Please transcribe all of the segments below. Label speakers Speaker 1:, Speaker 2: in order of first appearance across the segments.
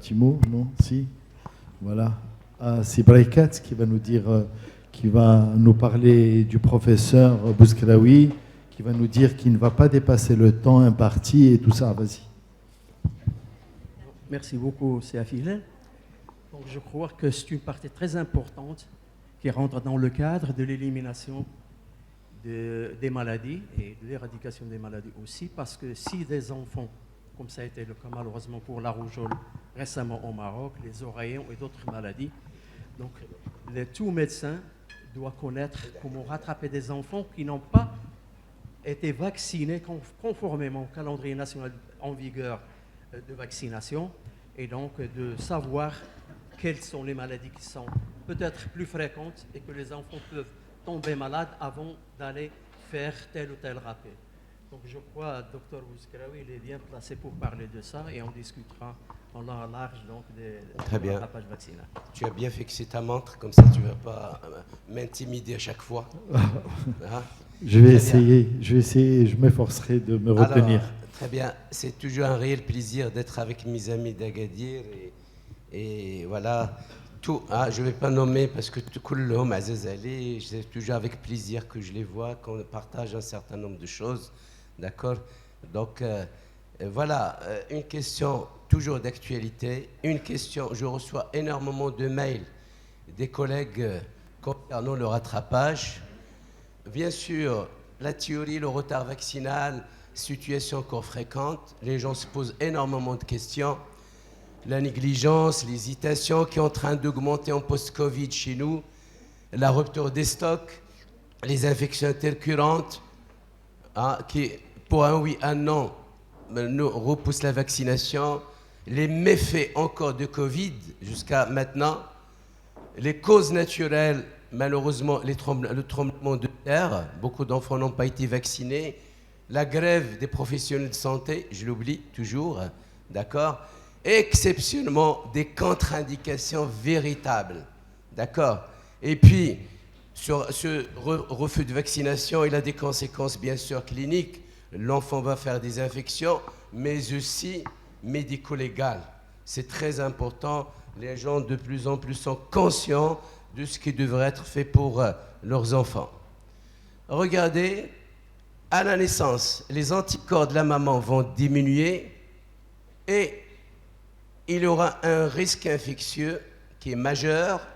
Speaker 1: petit mot, non? Si. Voilà. Ah, c'est Braikat qui va nous dire, qui va nous parler du professeur Bouskraoui, qui va nous dire qu'il ne va pas dépasser le temps imparti et tout ça. Vas-y.
Speaker 2: Merci beaucoup, c'est affilé. Donc, je crois que c'est une partie très importante qui rentre dans le cadre de l'élimination des maladies et de l'éradication des maladies aussi, parce que si des enfants, comme ça a été le cas malheureusement pour la rougeole récemment au Maroc, les oreillons et d'autres maladies, donc tout médecin doit connaître comment rattraper des enfants qui n'ont pas été vaccinés conformément au calendrier national en vigueur de vaccination, et donc de savoir quelles sont les maladies qui sont peut-être plus fréquentes et que les enfants peuvent tomber malades avant d'aller faire tel ou tel rappel. Donc je crois que Dr Bouskraoui il est bien placé pour parler de ça et on discutera en long et large donc des rattrapages vaccinal.
Speaker 3: Tu as bien fixé ta montre, comme ça tu ne vas pas m'intimider à chaque fois. Hein?
Speaker 1: Je vais essayer, je m'efforcerai de me retenir.
Speaker 3: Alors, très bien, c'est toujours un réel plaisir d'être avec mes amis d'Agadir et voilà. Je ne vais pas nommer parce que tout l'homme Aziz Ali, c'est toujours avec plaisir que je les vois, qu'on partage un certain nombre de choses, d'accord? Donc voilà, une question toujours d'actualité, une question, je reçois énormément de mails des collègues concernant le rattrapage. Bien sûr, la théorie, le retard vaccinal, situation encore fréquente, les gens se posent énormément de questions. La négligence, l'hésitation qui est en train d'augmenter en post-Covid chez nous, la rupture des stocks, les infections intercurrentes, qui, pour un oui, un non, nous repoussent la vaccination, les méfaits encore de Covid jusqu'à maintenant, les causes naturelles, malheureusement, le tremblement de terre, beaucoup d'enfants n'ont pas été vaccinés, la grève des professionnels de santé, je l'oublie toujours, d'accord ? Exceptionnellement des contre-indications véritables, d'accord? Et puis, sur ce refus de vaccination, il a des conséquences bien sûr cliniques. L'enfant va faire des infections, mais aussi médico-légales. C'est très important. Les gens de plus en plus sont conscients de ce qui devrait être fait pour leurs enfants. Regardez, à la naissance, les anticorps de la maman vont diminuer et il y aura un risque infectieux qui est majeur,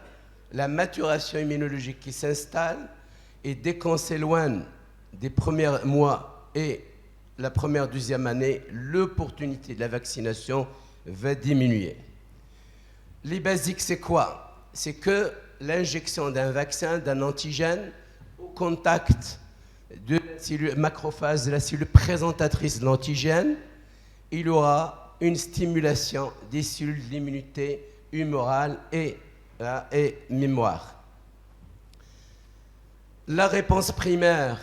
Speaker 3: la maturation immunologique qui s'installe, et dès qu'on s'éloigne des premiers mois et la première, deuxième année, l'opportunité de la vaccination va diminuer. Les basiques, c'est quoi? C'est que l'injection d'un vaccin, d'un antigène, au contact de la cellule macrophage, de la cellule présentatrice de l'antigène, il y aura une stimulation des cellules de l'immunité humorale et mémoire. La réponse primaire,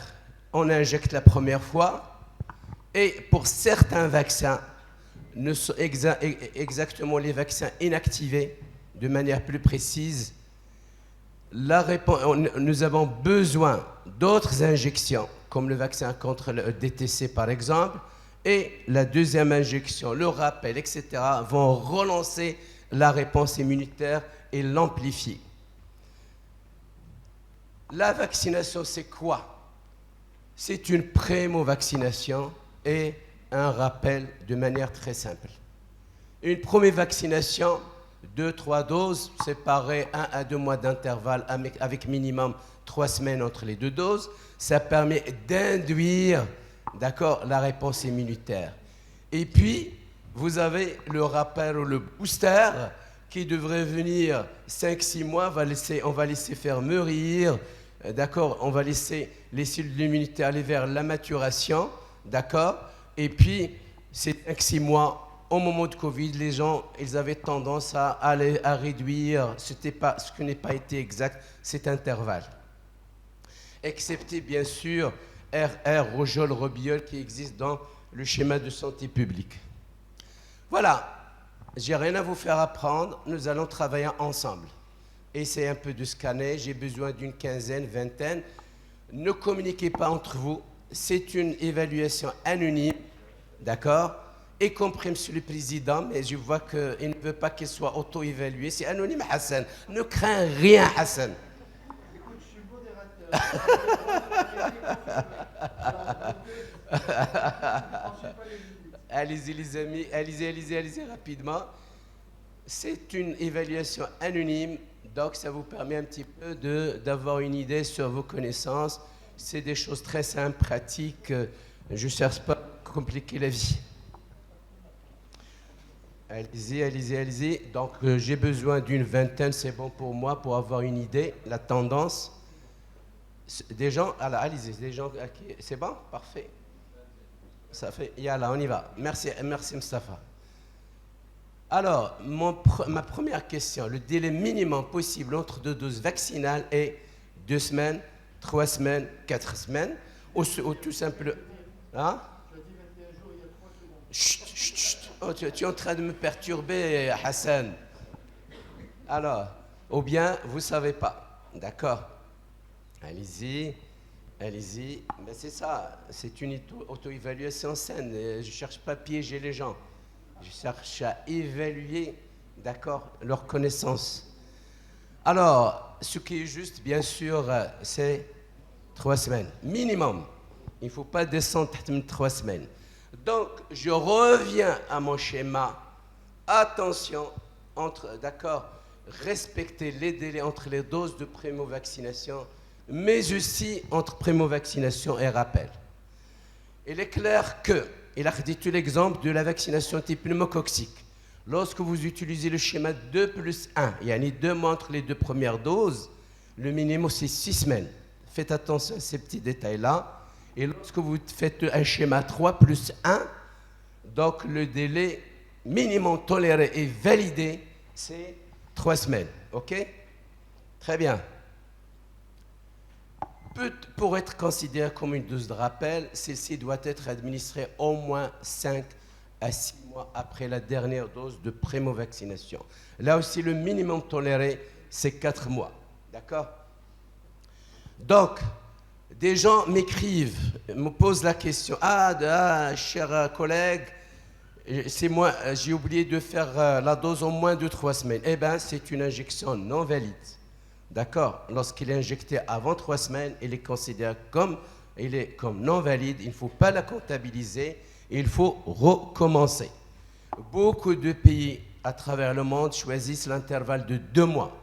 Speaker 3: on injecte la première fois, et pour certains vaccins, exactement les vaccins inactivés, de manière plus précise, nous avons besoin d'autres injections, comme le vaccin contre le DTC par exemple, et la deuxième injection, le rappel, etc., vont relancer la réponse immunitaire et l'amplifier. La vaccination, c'est quoi? C'est une primo-vaccination et un rappel de manière très simple. Une première vaccination, 2-3 doses, séparées 1 à 2 mois d'intervalle avec minimum 3 semaines entre les 2 doses, ça permet d'induire, d'accord, la réponse immunitaire. Et puis, vous avez le rappel ou le booster qui devrait venir 5-6 mois, on va laisser faire mûrir, d'accord, on va laisser les cellules de l'immunité aller vers la maturation, d'accord, et puis ces 5-6 mois, au moment de Covid, les gens, ils avaient tendance à réduire ce qui n'est pas été exact, cet intervalle. Excepté, bien sûr, RR, rougeole, robilleule qui existe dans le schéma de santé publique. Voilà, j'ai rien à vous faire apprendre, nous allons travailler ensemble. Essayez un peu de scanner, j'ai besoin d'une quinzaine, vingtaine. Ne communiquez pas entre vous, c'est une évaluation anonyme, d'accord? y compris Monsieur le Président, mais je vois qu'il ne veut pas qu'il soit auto-évalué. C'est anonyme, Hassan. Ne crains rien, Hassan.
Speaker 1: Écoute, je suis modérateur.
Speaker 3: Allez-y, les amis, allez-y, rapidement. C'est une évaluation anonyme, donc ça vous permet un petit peu d'avoir une idée sur vos connaissances. C'est des choses très simples, pratiques. Je ne cherche pas à compliquer la vie. Allez-y. Donc, j'ai besoin d'une vingtaine, c'est bon pour moi, pour avoir une idée, la tendance. Des gens, alors, allez-y, des gens, c'est bon? Parfait. Ça fait, yallah, on y va. Merci Mustafa. Alors, ma première question, le délai minimum possible entre deux doses vaccinales est 2 semaines, 3 semaines, 4 semaines, ou tout simplement... Hein? Chut, chut, chut. Oh, tu es en train de me perturber, Hassan. Alors, ou bien, vous ne savez pas. D'accord? Allez-y. Mais c'est ça, c'est une auto-évaluation saine. Je ne cherche pas à piéger les gens. Je cherche à évaluer, d'accord, leurs connaissances. Alors, ce qui est juste, bien sûr, c'est 3 semaines. Minimum. Il ne faut pas descendre 3 semaines. Donc, je reviens à mon schéma. Attention, d'accord, respecter les délais entre les doses de primo-vaccination, mais aussi entre primo-vaccination et rappel. Il est clair que, il a dit tout l'exemple de la vaccination type pneumococcique. Lorsque vous utilisez le schéma 2+1, il y a 2 mois entre les 2 premières doses, le minimum c'est 6 semaines. Faites attention à ces petits détails-là. Et lorsque vous faites un schéma 3+1, donc le délai minimum toléré et validé, c'est 3 semaines. OK? Très bien. Pour être considérée comme une dose de rappel, celle-ci doit être administrée au moins 5 à 6 mois après la dernière dose de primo-vaccination. Là aussi, le minimum toléré, c'est 4 mois. D'accord? Donc, des gens m'écrivent, me posent la question. Cher collègue, c'est moi, j'ai oublié de faire la dose en moins de 3 semaines. Eh bien, c'est une injection non valide. D'accord? Lorsqu'il est injecté avant 3 semaines, il est considéré comme non valide. Il ne faut pas la comptabiliser. Il faut recommencer. Beaucoup de pays à travers le monde choisissent l'intervalle de 2 mois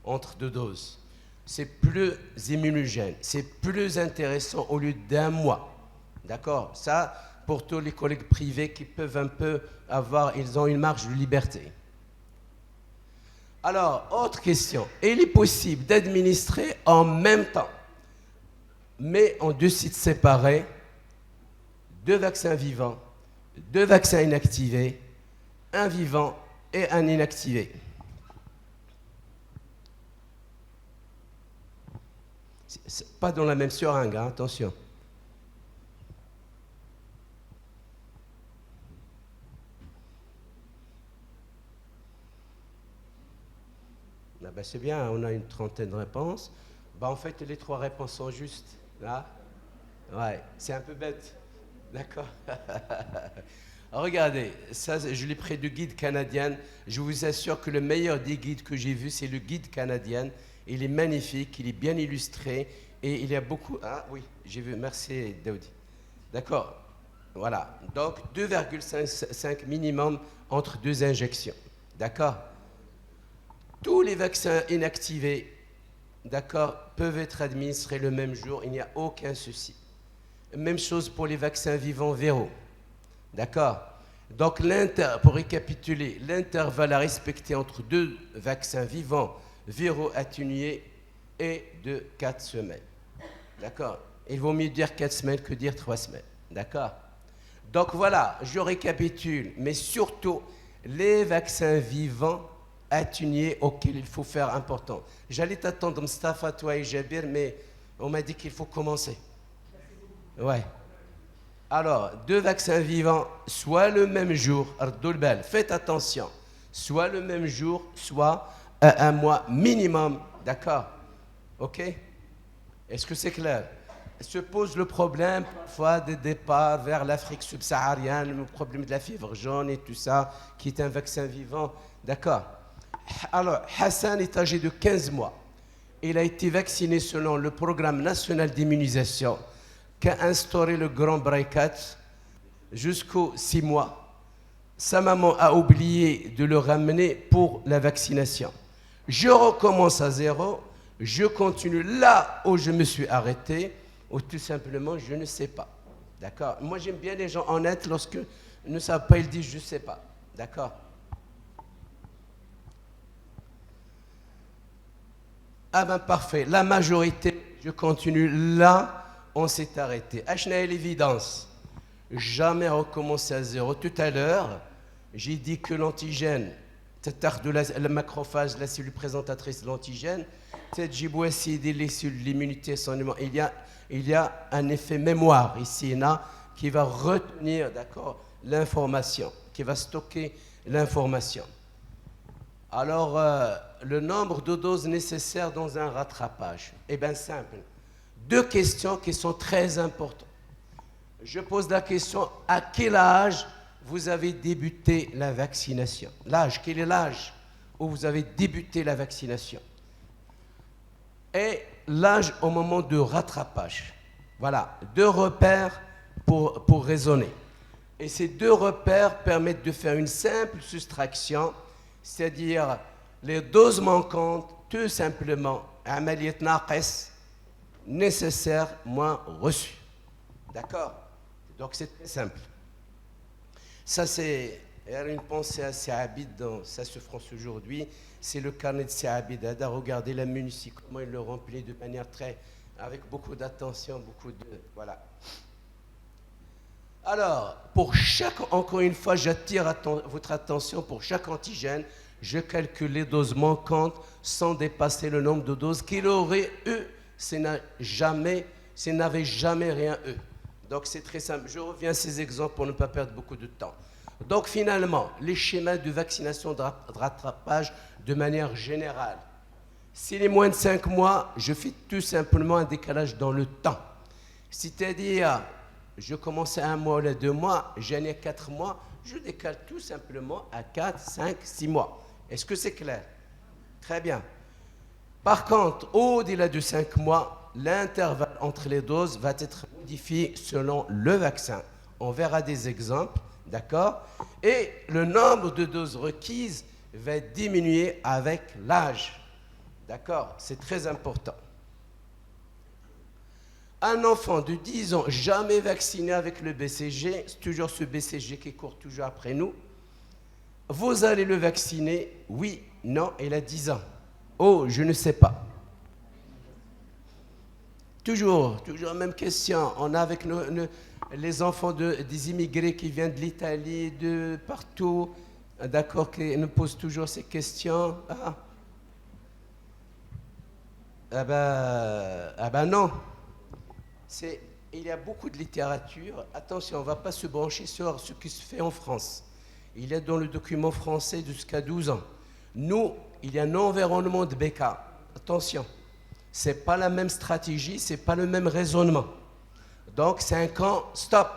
Speaker 3: entre 2 doses. C'est plus immunogène, c'est plus intéressant au lieu d'1 mois. D'accord? Ça, pour tous les collègues privés qui peuvent un peu ils ont une marge de liberté. Alors, autre question. Il est possible d'administrer en même temps, mais en 2 sites séparés, 2 vaccins vivants, 2 vaccins inactivés, un vivant et un inactivé. C'est pas dans la même seringue, hein, attention. Ah ben c'est bien, on a une trentaine de réponses. Ben en fait, les 3 réponses sont justes. Là. Ouais, c'est un peu bête. D'accord. Regardez, ça, je l'ai pris du guide canadien. Je vous assure que le meilleur des guides que j'ai vu, c'est le guide canadien. Il est magnifique, il est bien illustré et il y a beaucoup... Ah oui, j'ai vu, merci Daoudi. D'accord, voilà. Donc 2,5 minimum entre 2 injections. D'accord? Tous les vaccins inactivés, d'accord, peuvent être administrés le même jour, il n'y a aucun souci. Même chose pour les vaccins vivants viraux. D'accord? Donc, pour récapituler, l'intervalle à respecter entre 2 vaccins vivants viraux atténués est de 4 semaines. D'accord? Il vaut mieux dire 4 semaines que dire 3 semaines. D'accord? Donc voilà, je récapitule, mais surtout les vaccins vivants atténués auxquels il faut faire important. J'allais t'attendre, Mustafa, toi et Jabir, mais on m'a dit qu'il faut commencer. Ouais. Alors, 2 vaccins vivants, soit le même jour, faites attention, soit le même jour, soit à 1 mois minimum, d'accord? Ok? Est-ce que c'est clair? se pose le problème parfois des départs vers l'Afrique subsaharienne, le problème de la fièvre jaune et tout ça, qui est un vaccin vivant. D'accord. Alors, Hassan est âgé de 15 mois. Il a été vacciné selon le programme national d'immunisation qu'a instauré le Grand Breikat jusqu'aux 6 mois. Sa maman a oublié de le ramener pour la vaccination. Je recommence à zéro, je continue là où je me suis arrêté, ou tout simplement, je ne sais pas. D'accord? Moi, j'aime bien les gens honnêtes lorsque ils ne savent pas, ils disent je ne sais pas. D'accord? Ah ben parfait, la majorité, je continue là, on s'est arrêté. Achna est l'évidence. Jamais recommencer à zéro. Tout à l'heure, j'ai dit que l'antigène, de la macrophage, la cellule présentatrice de l'antigène, les cellules, l'immunité, il y a un effet mémoire ici, là, qui va retenir, d'accord, l'information, qui va stocker l'information. Alors, le nombre de doses nécessaires dans un rattrapage, eh bien simple. 2 questions qui sont très importantes. Je pose la question, à quel âge vous avez débuté la vaccination? L'âge, quel est l'âge où vous avez débuté la vaccination? Et l'âge au moment de rattrapage. Voilà, 2 repères pour raisonner. Et ces 2 repères permettent de faire une simple soustraction, c'est-à-dire les doses manquantes, tout simplement, amaliyat naqis, nécessaire moins reçu. D'accord? Donc c'est très simple. Ça, c'est une pensée à Saabid dans sa souffrance aujourd'hui. C'est le carnet de Saabid. Regardez la munici, comment il le remplit de manière avec beaucoup d'attention, voilà. Alors, encore une fois, j'attire votre attention, pour chaque antigène, je calcule les doses manquantes sans dépasser le nombre de doses qu'il aurait eu s'il n'avait jamais rien eu. Donc c'est très simple. Je reviens à ces exemples pour ne pas perdre beaucoup de temps. Donc finalement, les schémas de vaccination de rattrapage de manière générale. S'il est moins de 5 mois, je fais tout simplement un décalage dans le temps. C'est-à-dire, je commence à 1 mois ou à 2 mois, j'en ai à 4 mois, je décale tout simplement à 4, 5, 6 mois. Est-ce que c'est clair? Très bien. Par contre, au-delà de 5 mois, l'intervalle entre les doses va être modifié selon le vaccin. On verra des exemples, d'accord? Et le nombre de doses requises va diminuer avec l'âge. D'accord? C'est très important. Un enfant de 10 ans jamais vacciné avec le BCG, c'est toujours ce BCG qui court toujours après nous. Vous allez le vacciner? Oui, non, il a 10 ans. Oh, je ne sais pas. Toujours la même question. On a avec les enfants des immigrés qui viennent de l'Italie, de partout, d'accord, qui nous posent toujours ces questions. Ah ben non. Il y a beaucoup de littérature. Attention, on ne va pas se brancher sur ce qui se fait en France. Il y a dans le document français jusqu'à 12 ans. Nous, il y a un environnement de BK. Attention, ce n'est pas la même stratégie, ce n'est pas le même raisonnement. Donc 5 ans, stop.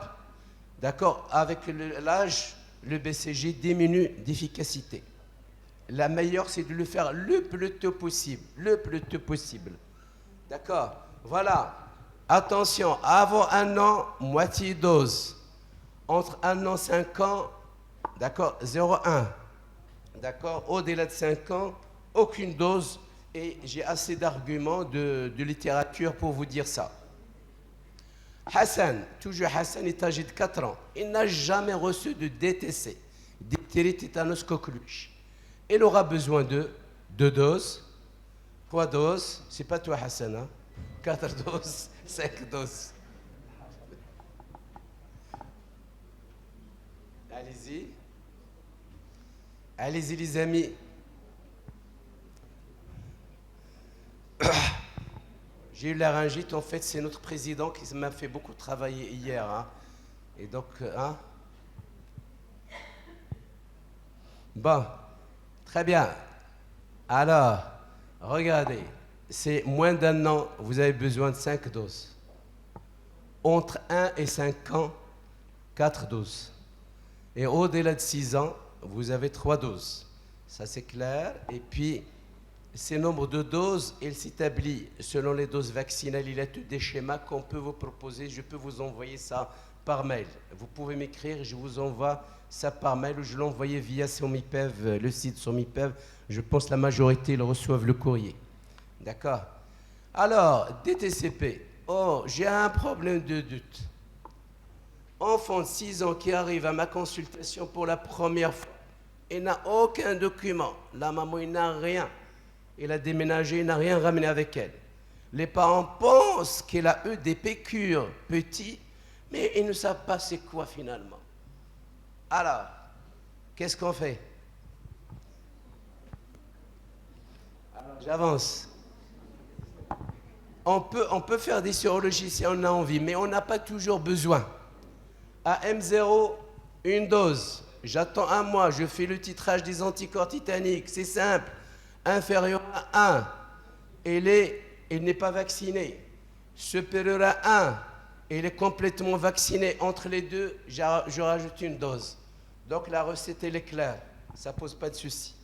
Speaker 3: D'accord? Avec l'âge, le BCG diminue d'efficacité. La meilleure, c'est de le faire le plus tôt possible. Le plus tôt possible. D'accord? Voilà. Attention, avant 1 an, moitié dose. Entre 1 an et 5 ans, d'accord, 0,1. D'accord? Au-delà de 5 ans, aucune dose. Et j'ai assez d'arguments de littérature pour vous dire ça. Hassan, toujours Hassan, est âgé de 4 ans. Il n'a jamais reçu de DTC, diphtérie, tétanos, coqueluche. Il aura besoin de 2 doses, 3 doses. C'est pas toi, Hassan, hein? 4 doses, 5 doses. Allez-y. Allez-y, les amis. J'ai eu la laryngite, en fait, c'est notre président qui m'a fait beaucoup travailler hier. Hein. Et donc, Bon, très bien. Alors, regardez, c'est moins d'1 an, vous avez besoin de 5 doses. entre 1 et 5 ans, 4 doses. Et au-delà de 6 ans, vous avez 3 doses. Ça, c'est clair. Et puis, ces nombres de doses, il s'établit selon les doses vaccinales. Il y a tous des schémas qu'on peut vous proposer. Je peux vous envoyer ça par mail. Vous pouvez m'écrire, je vous envoie ça par mail ou je l'envoie via Somipev, le site Somipev. Je pense que la majorité ils reçoivent le courrier. D'accord? Alors, DTCP. Oh, j'ai un problème de doute. Enfant de 6 ans qui arrive à ma consultation pour la première fois, il n'a aucun document. La maman, il n'a rien. Il a déménagé, il n'a rien ramené avec elle. Les parents pensent qu'il a eu des piqûres petits, mais ils ne savent pas c'est quoi finalement. Alors, qu'est-ce qu'on fait? Alors, j'avance. On peut faire des sérologies si on a envie, mais on n'a pas toujours besoin. À M0, une dose. J'attends un mois, je fais le titrage des anticorps titaniques. C'est simple. Inférieur à 1, il n'est pas vacciné. Supérieur à 1, il est complètement vacciné. Entre les deux, je rajoute une dose. Donc la recette, elle est claire. Ça ne pose pas de souci.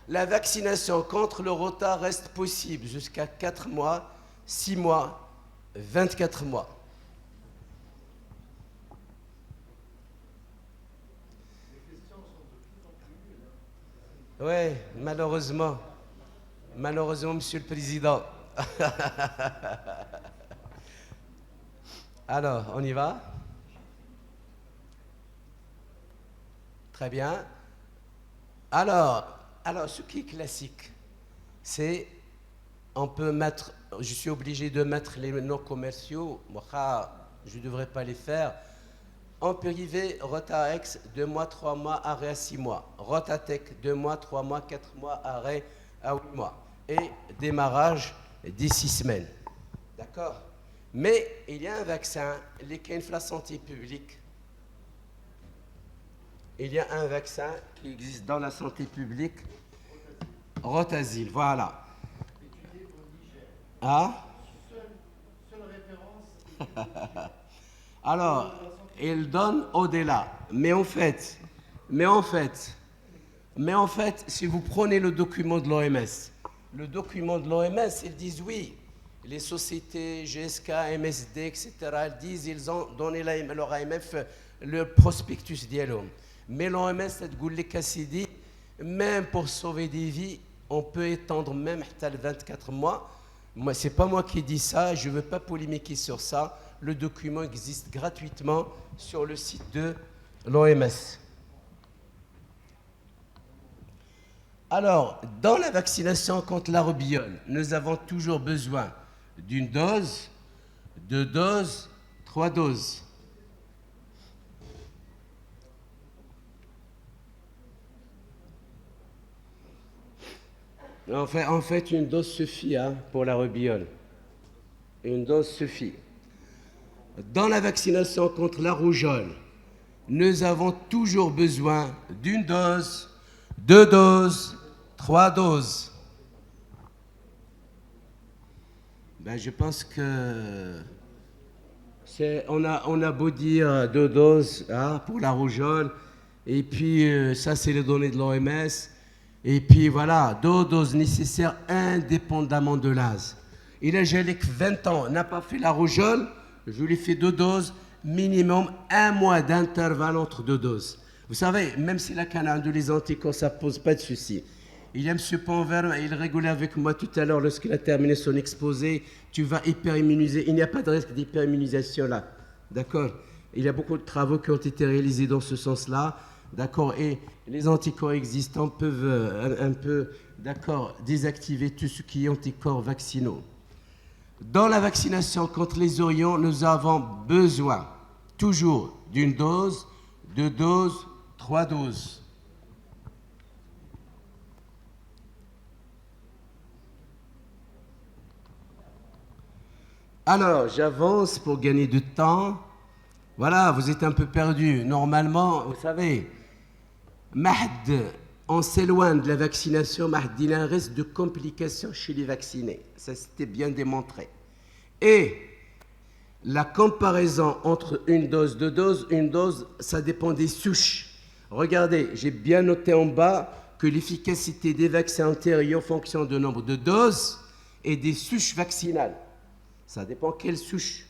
Speaker 3: La vaccination contre le rota reste possible jusqu'à 4 mois, 6 mois, 24 mois. Oui, malheureusement. Malheureusement, Monsieur le Président. Alors, on y va? Très bien. Alors, ce qui est classique, c'est, on peut mettre, je suis obligé de mettre les noms commerciaux, je ne devrais pas les faire. En privé, Rotarex, 2 mois, 3 mois, arrêt à 6 mois. Rotatec, 2 mois, 3 mois, 4 mois, arrêt à 8 mois. Et démarrage d'ici 6 semaines. D'accord? Mais il y a un vaccin, la santé publique. Il y a un vaccin qui existe dans la santé publique, Rotazil, voilà. Ah? Seule référence. Alors, il donne au-delà. Mais en fait, si vous prenez le document de l'OMS, ils disent oui, les sociétés GSK, MSD, etc., ils ont donné leur AMF le prospectus dialogue. Mais l'OMS, même pour sauver des vies, on peut étendre même jusqu'à 24 mois. Moi, ce n'est pas moi qui dis ça, je ne veux pas polémiquer sur ça. Le document existe gratuitement sur le site de l'OMS. Alors, dans la vaccination contre la roubiole, nous avons toujours besoin d'une dose, 2 doses, 3 doses. En fait, une dose suffit pour la roubiole. Une dose suffit. Dans la vaccination contre la rougeole, nous avons toujours besoin d'une dose, 2 doses, 3 doses. Je pense que on a beau dire 2 doses pour la rougeole, et puis ça c'est les données de l'OMS, et puis voilà, 2 doses nécessaires indépendamment de l'âge. Il a gelé que 20 ans, n'a pas fait la rougeole, je lui fais 2 doses, minimum 1 mois d'intervalle entre 2 doses. Vous savez, même si la canne de les anticorps, ça ne pose pas de souci. Il y a M. Ponvert, il rigolait avec moi tout à l'heure lorsqu'il a terminé son exposé. Tu vas hyperimmuniser. Il n'y a pas de risque d'hyperimmunisation là. D'accord? Il y a beaucoup de travaux qui ont été réalisés dans ce sens-là. D'accord? Et les anticorps existants peuvent un peu, d'accord, désactiver tout ce qui est anticorps vaccinaux. Dans la vaccination contre les orions, nous avons besoin toujours d'une dose, 2 doses, 3 doses. Alors, j'avance pour gagner du temps. Voilà, vous êtes un peu perdu. Normalement, vous savez, on s'éloigne de la vaccination, il y a un risque de complications chez les vaccinés. Ça, c'était bien démontré. Et La comparaison entre une dose, deux doses, une dose, ça dépend des souches. Regardez, j'ai bien noté en bas que l'efficacité des vaccins antérieurs fonctionne du nombre de doses et des souches vaccinales. Ça dépend quelle souche.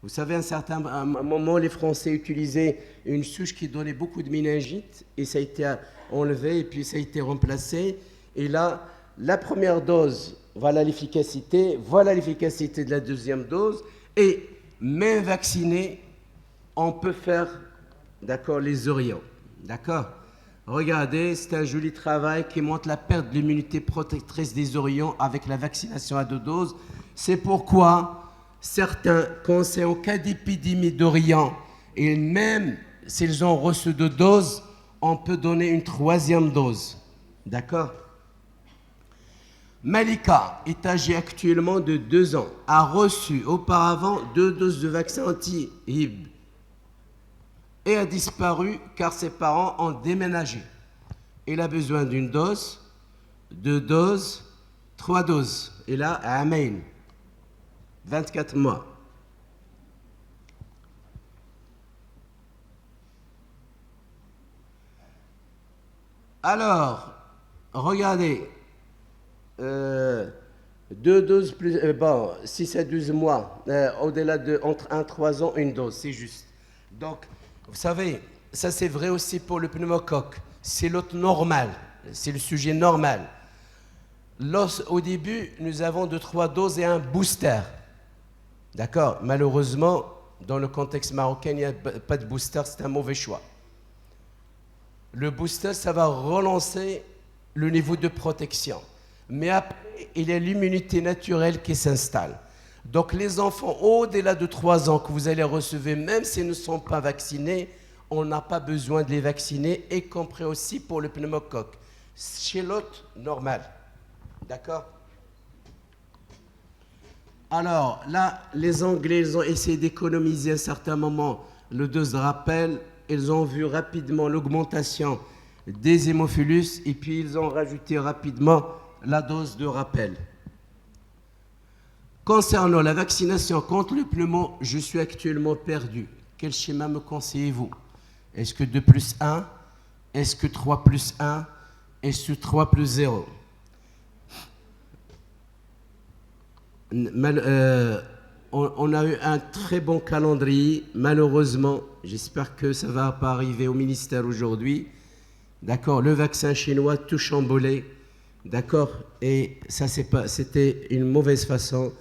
Speaker 3: Vous savez, à un moment, les Français utilisaient une souche qui donnait beaucoup de méningite et ça a été enlevé et puis ça a été remplacé. Et là, la première dose, voilà l'efficacité de la deuxième dose. Et même vacciné, on peut faire, d'accord, les orients. D'accord? Regardez, c'est un joli travail qui montre la perte de l'immunité protectrice des orions avec la vaccination à 2 doses. C'est pourquoi certains conseillent en cas d'épidémie d'orion, et même s'ils ont reçu 2 doses, on peut donner une 3e dose. D'accord? Malika est âgée actuellement de 2 ans, a reçu auparavant 2 doses de vaccin anti-Hib et a disparu car ses parents ont déménagé. Il a besoin d'une dose, 2 doses, 3 doses. Et là, à Amain, 24 mois. Alors, regardez, 2 doses plus, 6 à 12 mois, au-delà de, entre 1 et 3 ans, une dose, c'est juste. Donc, vous savez, ça c'est vrai aussi pour le pneumocoque. C'est l'hôte normal, c'est le sujet normal. Au début, nous avons 2-3 doses et un booster. D'accord? Malheureusement, dans le contexte marocain, il n'y a pas de booster, c'est un mauvais choix. Le booster, ça va relancer le niveau de protection. Mais après, il y a l'immunité naturelle qui s'installe. Donc les enfants au-delà de 3 ans que vous allez recevoir, même s'ils ne sont pas vaccinés, on n'a pas besoin de les vacciner, y compris aussi pour le pneumocoque. Chez l'hôte, normal. D'accord? Alors là, les Anglais, ils ont essayé d'économiser à un certain moment le dose de rappel. Ils ont vu rapidement l'augmentation des hémophilus et puis ils ont rajouté rapidement la dose de rappel. Concernant la vaccination contre le pneumo, je suis actuellement perdu. Quel schéma me conseillez-vous? Est-ce que 2 plus 1? Est-ce que 3 plus 1? Est-ce que 3 plus 0? On a eu un très bon calendrier. Malheureusement, j'espère que ça ne va pas arriver au ministère aujourd'hui. D'accord, le vaccin chinois tout chamboulé. D'accord, et ça, c'était une mauvaise façon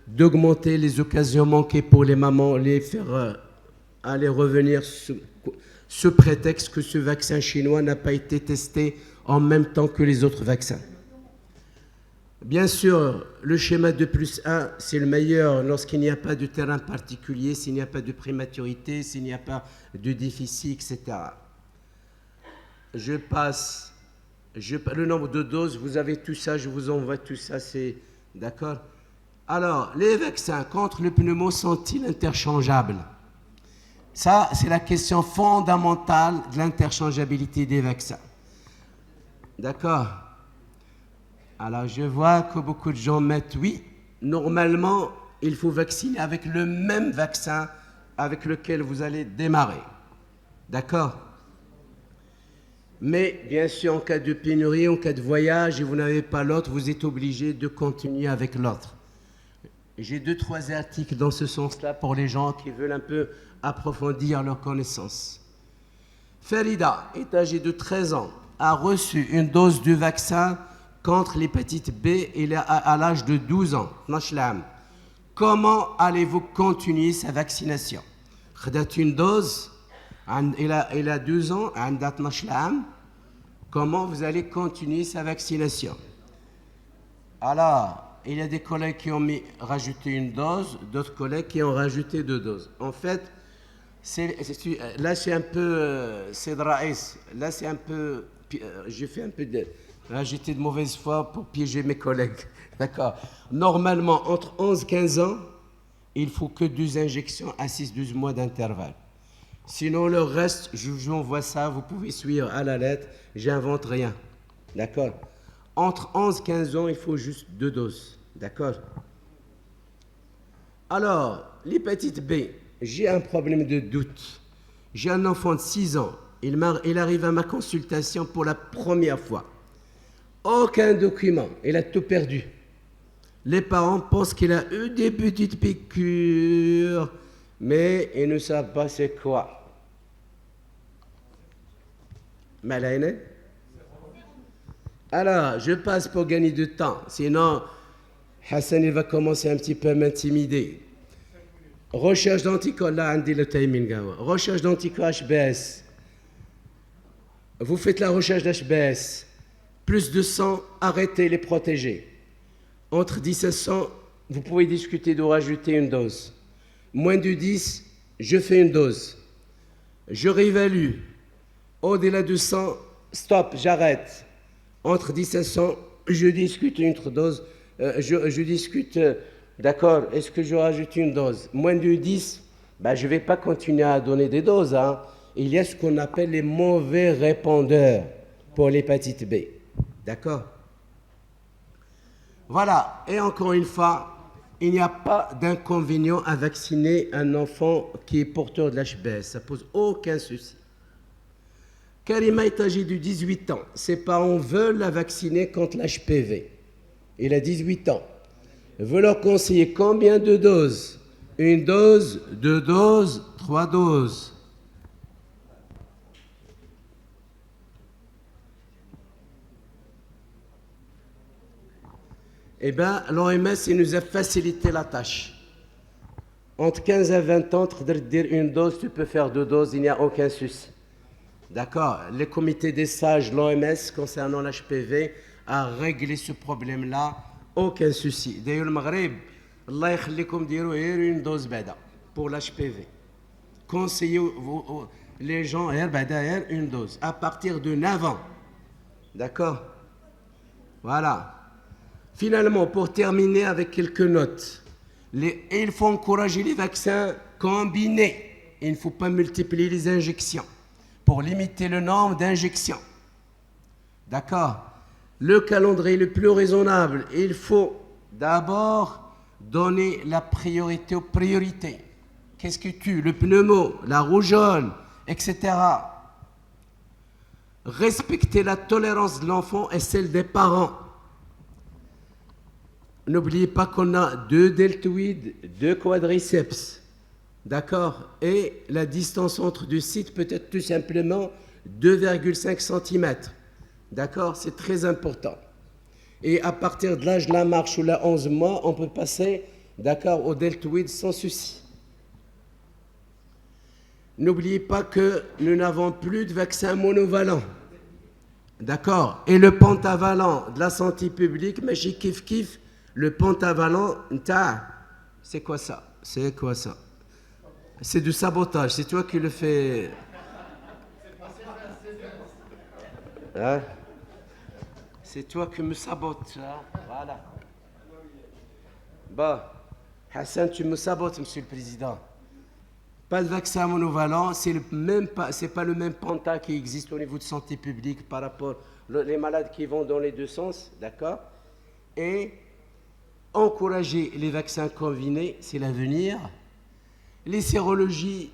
Speaker 3: d'augmenter les occasions manquées pour les mamans, les faire aller revenir sous prétexte que ce vaccin chinois n'a pas été testé en même temps que les autres vaccins. Bien sûr, le schéma 2 plus 1, c'est le meilleur lorsqu'il n'y a pas de terrain particulier, s'il n'y a pas de prématurité, s'il n'y a pas de déficit, etc. Je passe le nombre de doses, vous avez tout ça, je vous envoie tout ça, c'est d'accord? Alors, les vaccins contre le pneumo sont-ils interchangeables? Ça, c'est la question fondamentale de l'interchangeabilité des vaccins. D'accord? Alors, je vois que beaucoup de gens mettent oui. Normalement, il faut vacciner avec le même vaccin avec lequel vous allez démarrer. D'accord? Mais bien sûr, en cas de pénurie, en cas de voyage et vous n'avez pas l'autre, vous êtes obligé de continuer avec l'autre. J'ai 2-3 articles dans ce sens-là pour les gens qui veulent un peu approfondir leurs connaissances. Farida est âgée de 13 ans, a reçu une dose de vaccin contre l'hépatite B et à l'âge de 12 ans. Comment allez-vous continuer sa vaccination? خدت une dose, il a 12 ans, عندها 12 عام. Comment vous allez continuer sa vaccination? Alors, il y a des collègues qui ont rajouté une dose, d'autres collègues qui ont rajouté 2 doses. En fait, là c'est un peu, c'est Draïs, là c'est un peu, j'ai fait un peu rajouter de mauvaise foi pour piéger mes collègues. D'accord. Normalement, entre 11 et 15 ans, il faut que 2 injections à 6-12 mois d'intervalle. Sinon, le reste, je vous envoie ça, vous pouvez suivre à la lettre, j'invente rien. D'accord. Entre 11 et 15 ans, il faut juste 2 doses. D'accord. Alors, l'hépatite B, j'ai un problème de doute. J'ai un enfant de 6 ans. Il arrive à ma consultation pour la première fois. Aucun document. Il a tout perdu. Les parents pensent qu'il a eu des petites piqûres, mais ils ne savent pas c'est quoi. Malaine? Alors, je passe pour gagner du temps. Sinon, Hassan, il va commencer un petit peu à m'intimider. Recherche d'anticorps, là, Andy le timing. Recherche d'anticorps HBS. Vous faites la recherche d'HBS. Plus de 100, arrêtez les protéger. Entre 10 et 100, vous pouvez discuter de rajouter une dose. Moins de 10, je fais une dose. Je réévalue. Au-delà de 100, stop, j'arrête. Entre 10 et 100, je discute une autre dose. Je discute, d'accord, est-ce que je rajoute une dose? Moins de 10, je ne vais pas continuer à donner des doses. Hein. Il y a ce qu'on appelle les mauvais répondeurs pour l'hépatite B. D'accord? Voilà, et encore une fois, il n'y a pas d'inconvénient à vacciner un enfant qui est porteur de l'HBS. Ça ne pose aucun souci. Karima est âgée de 18 ans. Ses parents veulent la vacciner contre l'HPV. Il a 18 ans. Vous leur conseillez combien de doses? Une dose, 2 doses, 3 doses. Eh bien, l'OMS, il nous a facilité la tâche. Entre 15 et 20 ans, tu dire une dose, tu peux faire 2 doses, il n'y a aucun souci. D'accord? Le comité des sages, l'OMS, concernant l'HPV, a réglé ce problème-là, aucun souci. D'ailleurs, le Maghreb, Allah yakhlikum dirou une dose bada pour l'HPV. Conseillez les gens une dose à partir de 9 ans. D'accord? Voilà. Finalement, pour terminer avec quelques notes, il faut encourager les vaccins combinés. Il ne faut pas multiplier les injections pour limiter le nombre d'injections. D'accord? Le calendrier le plus raisonnable, il faut d'abord donner la priorité aux priorités. Qu'est-ce que tu? Le pneumo, la rougeole, etc. Respecter la tolérance de l'enfant et celle des parents. N'oubliez pas qu'on a 2 deltoïdes, 2 quadriceps, d'accord? Et la distance entre 2 sites peut être tout simplement 2,5 cm, d'accord? C'est très important. Et à partir de l'âge de la marche ou la 11 mois, on peut passer, d'accord, au deltoïde sans souci. N'oubliez pas que nous n'avons plus de vaccin monovalent, d'accord? Et le pentavalent de la santé publique, mais chez Kif Kif, le pentavalent, c'est quoi ça? C'est quoi ça? C'est du sabotage, c'est toi qui le fais. Hein? C'est toi qui me sabotes, hein? Voilà. Bon, Hassan, tu me sabotes, monsieur le président. Pas de vaccin monovalent, c'est pas le même penta qui existe au niveau de santé publique par rapport aux malades qui vont dans les deux sens, d'accord? Et encourager les vaccins combinés, c'est l'avenir. Les sérologies,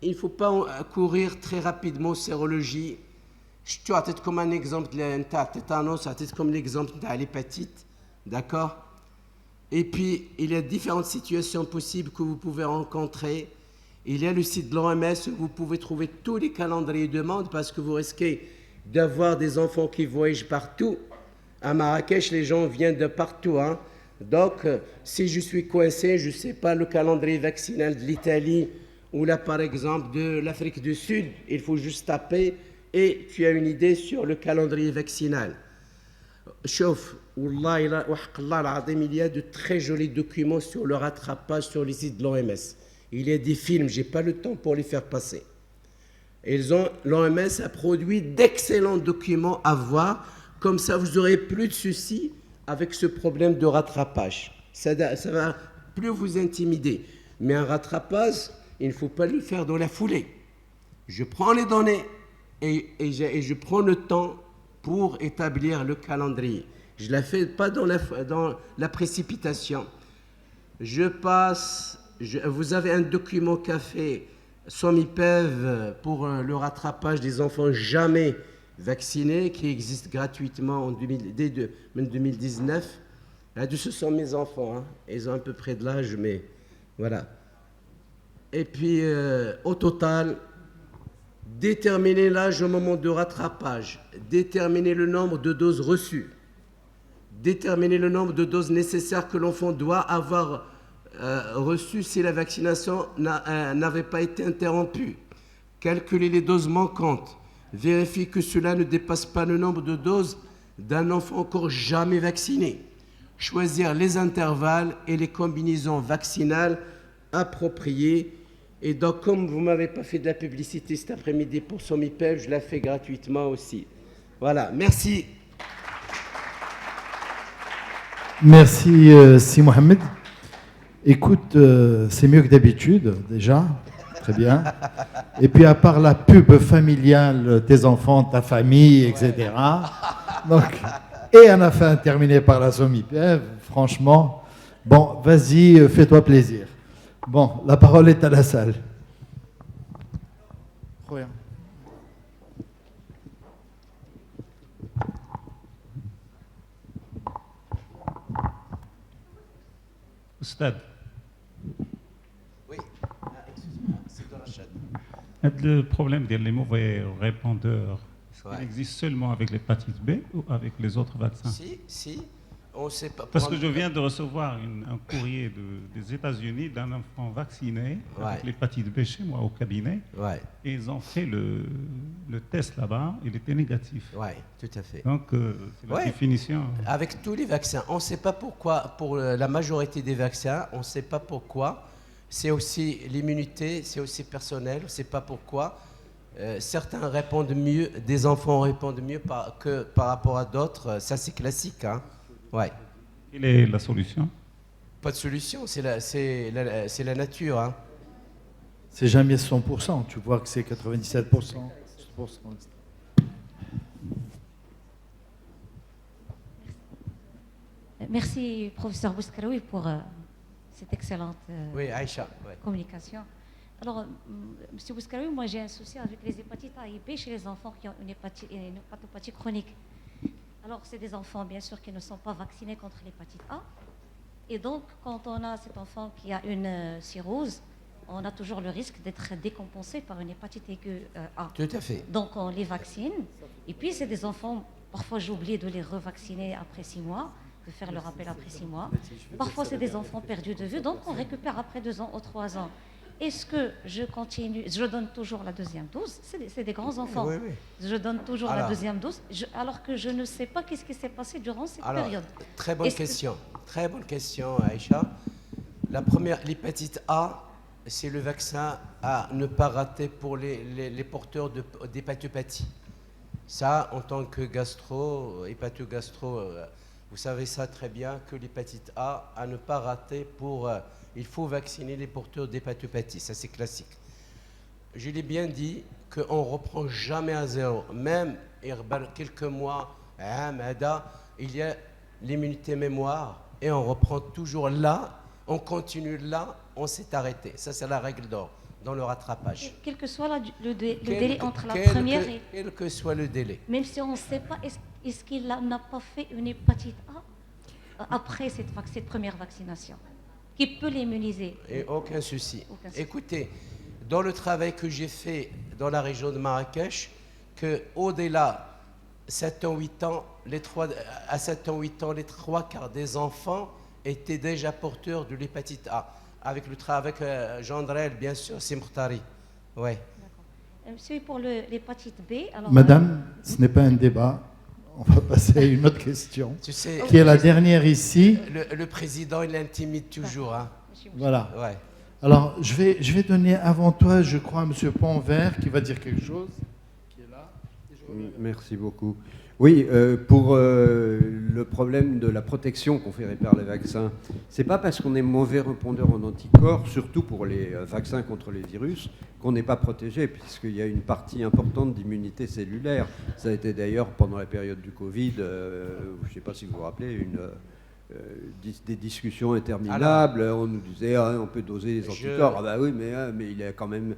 Speaker 3: il ne faut pas courir très rapidement aux sérologies. Je te donne comme un exemple de tétanos, comme l'exemple de l'hépatite, d'accord? Et puis, il y a différentes situations possibles que vous pouvez rencontrer. Il y a le site de l'OMS où vous pouvez trouver tous les calendriers de demande parce que vous risquez d'avoir des enfants qui voyagent partout. À Marrakech, les gens viennent de partout, hein? Donc, si je suis coincé, je ne sais pas le calendrier vaccinal de l'Italie ou là, par exemple, de l'Afrique du Sud, il faut juste taper et tu as une idée sur le calendrier vaccinal. Chauffe, Wallah, il y a de très jolis documents sur le rattrapage sur les sites de l'OMS. Il y a des films, je n'ai pas le temps pour les faire passer. L'OMS a produit d'excellents documents à voir, comme ça vous n'aurez plus de soucis avec ce problème de rattrapage. Ça va plus vous intimider. Mais un rattrapage, il ne faut pas le faire dans la foulée. Je prends les données et je prends le temps pour établir le calendrier. Je ne la fais pas dans la précipitation. Je passe vous avez un document qu'a fait SOMIPEV pour le rattrapage des enfants jamais vaccinés qui existe gratuitement dès 2019. Ce sont mes enfants, hein. Ils ont à peu près de l'âge, mais voilà. Et puis, au total, déterminer l'âge au moment de rattrapage, déterminer le nombre de doses reçues, déterminer le nombre de doses nécessaires que l'enfant doit avoir reçues si la vaccination n'avait pas été interrompue, calculer les doses manquantes, vérifier que cela ne dépasse pas le nombre de doses d'un enfant encore jamais vacciné, choisir les intervalles et les combinaisons vaccinales appropriées. Et donc, comme vous ne m'avez pas fait de la publicité cet après-midi pour SOMIPEV, je la fais gratuitement aussi. Voilà, merci.
Speaker 1: Merci, Si Mohamed. Écoute, c'est mieux que d'habitude, déjà. Très bien. Et puis, à part la pub familiale, tes enfants, ta famille, etc. Donc, et à la fin, terminé par la SOMIPEV, franchement. Bon, vas-y, fais-toi plaisir. Bon, la parole est à la salle. Roya.
Speaker 4: Oustad,
Speaker 3: Oui, excuse-moi, c'est de Rachad.
Speaker 4: le problème des mauvais répondeurs, est-ce
Speaker 3: Ouais.
Speaker 4: qu'il existe seulement avec l'hépatite B ou avec les autres vaccins?
Speaker 3: Si, on ne sait pas.
Speaker 4: Parce que je viens de recevoir un courrier des États-Unis d'un enfant vacciné avec
Speaker 3: Ouais.
Speaker 4: l'hépatite B chez moi au cabinet.
Speaker 3: Ouais,
Speaker 4: Et ils ont fait le test là-bas, il était négatif.
Speaker 3: ouais, tout à fait.
Speaker 4: Donc, c'est la
Speaker 3: Ouais.
Speaker 4: définition.
Speaker 3: Avec tous les vaccins, on ne sait pas pourquoi, pour la majorité des vaccins, on ne sait pas pourquoi. C'est aussi l'immunité, c'est aussi personnel, on ne sait pas pourquoi. Certains répondent mieux, des enfants répondent mieux que par rapport à d'autres. Ça, c'est classique, hein. Ouais.
Speaker 4: Quelle est la solution?
Speaker 3: Pas de solution, c'est la nature, hein.
Speaker 1: C'est jamais 100%. Tu vois que c'est 97%. 100%.
Speaker 5: Merci, professeur Bouskaroui, pour cette excellente
Speaker 3: Oui, Aïcha. Ouais.
Speaker 5: communication. Alors, monsieur Bouskaroui, moi j'ai un souci avec les hépatites A et B chez les enfants qui ont une hépatopathie chronique. Alors, c'est des enfants, bien sûr, qui ne sont pas vaccinés contre l'hépatite A. Et donc, quand on a cet enfant qui a une cirrhose, on a toujours le risque d'être décompensé par une hépatite aiguë A.
Speaker 3: Tout à fait.
Speaker 5: Donc, on les vaccine. Et puis, c'est des enfants, parfois j'oublie de les revacciner après 6 mois, de faire le rappel après 6 mois. Parfois, c'est des enfants perdus de vue, donc on récupère après 2 ans ou 3 ans. Est-ce que je continue, je donne toujours la deuxième dose? C'est des grands enfants.
Speaker 3: Oui, oui.
Speaker 5: Je donne toujours la
Speaker 3: Alors.
Speaker 5: deuxième dose, alors que je ne sais pas qu'est-ce qui s'est passé durant cette
Speaker 3: Alors,
Speaker 5: période.
Speaker 3: très bonne
Speaker 5: Est-ce que-
Speaker 3: question. Très bonne question, Aïcha. La première, l'hépatite A, c'est le vaccin à ne pas rater pour les porteurs d'hépatopathie. Ça, en tant que hépatogastro, vous savez ça très bien, que l'hépatite A, à ne pas rater il faut vacciner les porteurs d'hépatopathie. Ça, c'est classique. Je l'ai bien dit qu'on ne reprend jamais à zéro. Même quelques mois, il y a l'immunité mémoire et on reprend toujours là, on continue là, on s'est arrêté. Ça, c'est la règle d'or dans le rattrapage.
Speaker 5: Quel que soit le délai entre la
Speaker 3: Quel
Speaker 5: première
Speaker 3: que-
Speaker 5: et...
Speaker 3: Quel que soit le délai.
Speaker 5: Même si on ne sait pas, est-ce qu'il n'a pas fait une hépatite A après cette première vaccination, qui peut l'immuniser?
Speaker 3: Et aucun souci.
Speaker 5: Aucun souci.
Speaker 3: Écoutez, dans le travail que j'ai fait dans la région de Marrakech, qu'au-delà 7 ans, 8 ans, à 7 ans, 8 ans, les 3/4 des enfants étaient déjà porteurs de l'hépatite A. Avec le travail avec Jean Drel, bien sûr, c'est Mkhtari. Ouais.
Speaker 5: Monsieur, pour l'hépatite B, alors...
Speaker 1: Madame, ce n'est pas un débat. On va passer à une autre question,
Speaker 3: Tu sais,
Speaker 1: qui est la dernière ici.
Speaker 3: le président, il intimide toujours. Hein.
Speaker 5: monsieur,
Speaker 1: Voilà.
Speaker 3: Ouais.
Speaker 1: Alors, je vais donner avant toi, je crois, à M. Pontvert qui va dire quelque chose. Qui est là. Et je reviens.
Speaker 6: Merci beaucoup. Oui, pour le problème de la protection conférée par les vaccins, c'est pas parce qu'on est mauvais répondeur en anticorps, surtout pour les vaccins contre les virus, qu'on n'est pas protégé, puisqu'il y a une partie importante d'immunité cellulaire. Ça a été d'ailleurs pendant la période du Covid, je ne sais pas si vous vous rappelez, des discussions interminables. On nous disait on peut doser les anticorps. Ah bah oui, mais il est quand même...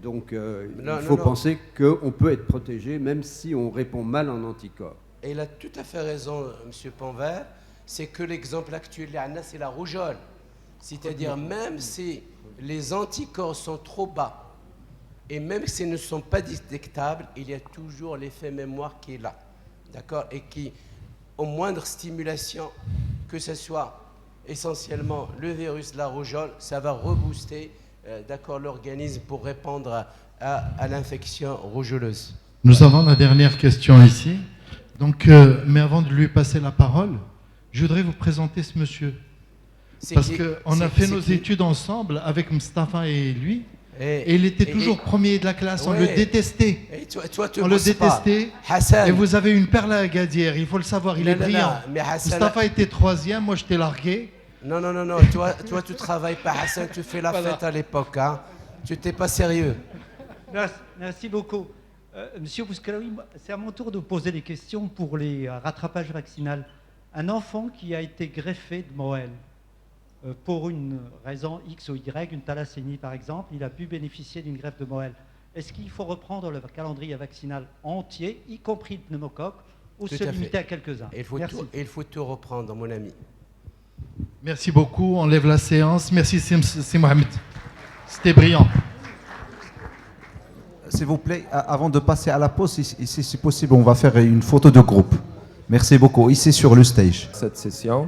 Speaker 6: Donc il faut penser qu'on peut être protégé même si on répond mal en anticorps.
Speaker 3: Et il a tout à fait raison, M. Panvert, c'est que l'exemple actuel, c'est la rougeole. C'est-à-dire même si les anticorps sont trop bas, et même s'ils ne sont pas détectables, il y a toujours l'effet mémoire qui est là. D'accord? Et qui, au moindre stimulation, que ce soit essentiellement le virus de la rougeole, ça va rebooster l'organisme pour répondre à l'infection rougeoleuse.
Speaker 1: Nous avons la dernière question ici. Donc, mais avant de lui passer la parole, je voudrais vous présenter ce monsieur. Parce qu'on a fait nos études ensemble avec Mustafa et lui. Et il était toujours premier de la classe. On le détestait.
Speaker 3: Et toi,
Speaker 1: on le détestait. Et vous avez une perle à Agadir. Il faut le savoir. Il est brillant. Mustafa était troisième. Moi, j'étais largué.
Speaker 3: Non. Toi, tu travailles pas, Hassan. Tu fais la fête à l'époque. Hein. Tu n'étais pas sérieux.
Speaker 7: Merci beaucoup. Monsieur Bouskalaoui, c'est à mon tour de poser des questions pour les rattrapages vaccinaux. Un enfant qui a été greffé de Moël, pour une raison X ou Y, une thalassémie par exemple, il a pu bénéficier d'une greffe de Moël. Est-ce qu'il faut reprendre le calendrier vaccinal entier, y compris le pneumocoque, ou se limiter à quelques-uns?
Speaker 3: Il faut tout reprendre, mon ami.
Speaker 1: Merci beaucoup. On lève la séance. Merci, c'est Mohamed. C'était brillant.
Speaker 8: S'il vous plaît, avant de passer à la pause, si possible, on va faire une photo de groupe. Merci beaucoup. Ici sur le stage.
Speaker 9: Cette session.